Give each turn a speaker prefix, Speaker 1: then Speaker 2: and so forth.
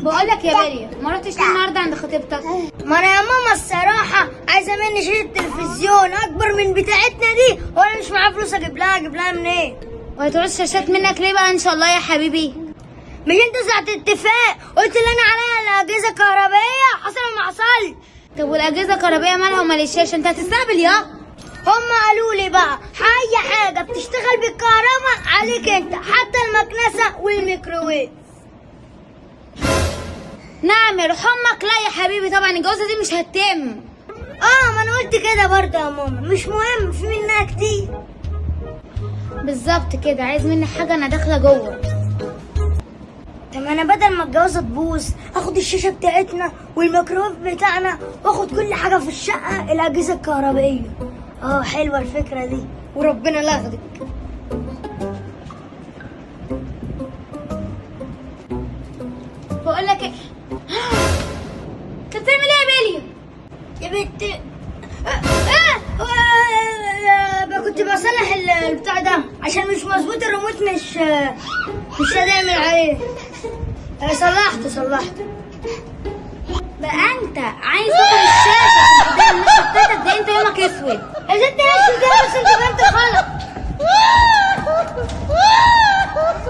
Speaker 1: بقول لك يا بيلي، ما رحتش ليه النهارده عند خطيبتك؟
Speaker 2: ما انا يا ماما الصراحه عايزه مني شاشة تلفزيون اكبر من بتاعتنا دي، وانا مش معايا فلوس اجيب لها منين؟
Speaker 1: وهتعوز شاشات منك ليه بقى ان شاء الله يا حبيبي؟
Speaker 2: مش انت ساعه اتفاق قلت لي انا عليا الاجهزه الكهربائيه؟ حصل ولا ما حصلش؟
Speaker 1: طب والاجهزه الكهربائيه مالها ومال الشاشه؟ انت هتستهبل يا.
Speaker 2: هم قالوا لي بقى اي حاجه بتشتغل بالكهرباء عليك انت، حتى المكنسه والميكروويف.
Speaker 1: نعم يا روح امك. لا يا حبيبي طبعا الجوازه دي مش هتتم.
Speaker 2: ما انا قلت كده برضه يا ماما، مش مهم في منها كتير.
Speaker 1: بالظبط كده، عايز مني حاجه انا داخله جوه.
Speaker 2: طب انا بدل ما الجوازه تبوظ اخد الشاشه بتاعتنا والميكروويف بتاعنا واخد كل حاجه في الشقه الاجهزه الكهربائيه. حلوه الفكره دي وربنا لا ياخدك.
Speaker 1: بقول لك ايه، انت بتعمل ايه يا بيلي؟
Speaker 2: يا بنت كنت بصلح البتاع ده عشان مش مظبوط الريموت، مش هنعمل عليه. صلحته.
Speaker 1: بقى انت عايز تاخد الشاشه عشان تديها النسخه بتاعتك؟ ده انت يومك اسود.